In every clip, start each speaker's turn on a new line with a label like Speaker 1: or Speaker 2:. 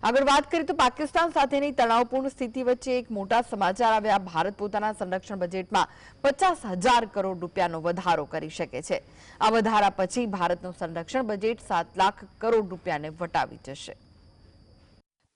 Speaker 1: આગળ વાત કરીએ તો પાકિસ્તાન સાથેની તણાવપૂર્ણ સ્થિતિ વચ્ચે એક મોટા સમાચાર આવ્યા। ભારત પોતાના સંરક્ષણ બજેટમાં 50,000 કરોડ રૂપિયાનો વધારો કરી શકે છે। આ વધારા પછી ભારતનું સંરક્ષણ બજેટ 7 લાખ કરોડ રૂપિયાને વટાવી જશે।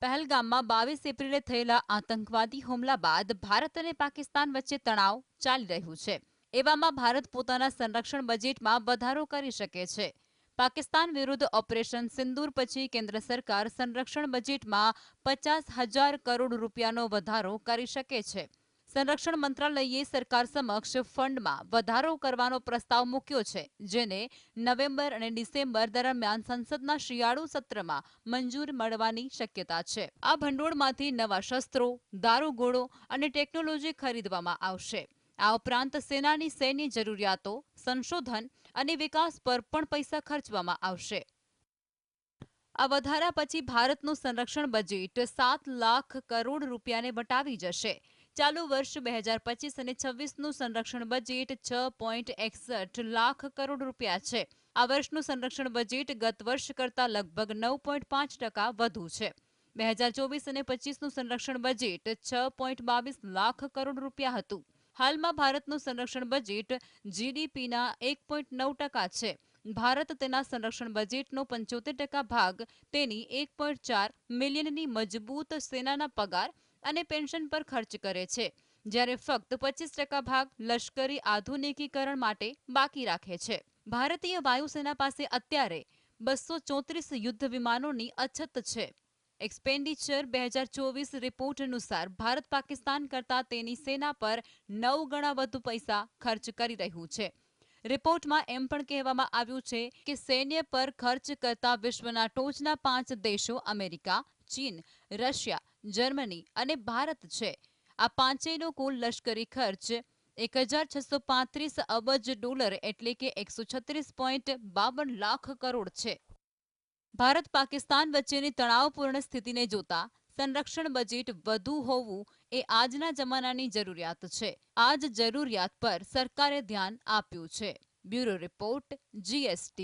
Speaker 2: પહેલગામમાં 22 એપ્રિલે થયેલા આતંકવાદી હુમલા બાદ ભારત અને પાકિસ્તાન વચ્ચે તણાવ ચાલી રહ્યું છે। એવામાં ભારત પોતાના સંરક્ષણ બજેટમાં વધારો કરી શકે છે। પાકિસ્તાન વિરુદ્ધ ઓપરેશન સિંદૂર પછી કેન્દ્ર સરકાર સંરક્ષણ બજેટમાં 50,000 કરોડ રૂપિયાનો વધારો કરી શકે છે। સંરક્ષણ મંત્રાલયે સરકાર સમક્ષ ફંડમાં વધારો કરવાનો પ્રસ્તાવ મૂક્યો છે, જેને નવેમ્બર અને ડિસેમ્બર દરમિયાન સંસદના શિયાળુ સત્રમાં મંજૂર મળવાની શક્યતા છે। આ ભંડોળમાંથી નવા શસ્ત્રો, દારૂગોળો અને ટેકનોલોજી ખરીદવામાં આવશે। આ ઉપરાંત સેનાની સૈન્ય જરૂરિયાતો, સંશોધન અને વિકાસ પર પણ પૈસા ખર્ચવામાં આવશે। આ વધારા પછી ભારતનું સંરક્ષણ બજેટ 7 લાખ કરોડ રૂપિયાને વટાવી જશે। ચાલુ વર્ષ 2025 અને 26નું સંરક્ષણ બજેટ 6.61 લાખ કરોડ રૂપિયા છે। આ વર્ષનું સંરક્ષણ બજેટ ગત વર્ષ કરતાં લગભગ 9.5% વધુ છે। 2024 અને 25નું સંરક્ષણ બજેટ 6.22 લાખ કરોડ રૂપિયા હતું। હાલમાં ભારતનું સંરક્ષણ બજેટ જીડીપીના 1.9% છે। ભારત તેના સંરક્ષણ બજેટનો 75% ભાગ તેની 1.4 મિલિયનની મજબૂત સેનાના પગાર અને પેન્શન પર ખર્ચ કરે છે, જ્યારે ફક્ત 25% ભાગ લશ્કરી આધુનિકીકરણ માટે બાકી રાખે છે। ભારતીય વાયુસેના પાસે અત્યારે 234 યુદ્ધ વિમાનોની અછત છે। એક્સપેન્ડિચર 2024 રિપોર્ટ અનુસાર ભારત પાકિસ્તાન કરતાં તેની સેના પર 9 ગણા વધુ પૈસા ખર્ચ કરી રહ્યું છે। રિપોર્ટમાં એમ પણ કહેવામાં આવ્યું છે કે સૈન્ય પર ખર્ચ કરતા વિશ્વના ટોચના 5 દેશો અમેરિકા, ચીન, રશિયા, જર્મની અને ભારત છે। આ પાંચેયનો કુલ લશ્કરી ખર્ચ 1,635 અબજ ડોલર એટલે કે 136.52 લાખ કરોડ છે। ભારત પાકિસ્તાન વચ્ચેની તણાવપૂર્ણ સ્થિતિને જોતા સંરક્ષણ બજેટ વધુ હોવું એ આજના જમાનાની જરૂરિયાત છે। આ જ જરૂરિયાત પર સરકારે ધ્યાન આપ્યું છે। Bureau report, GSTV।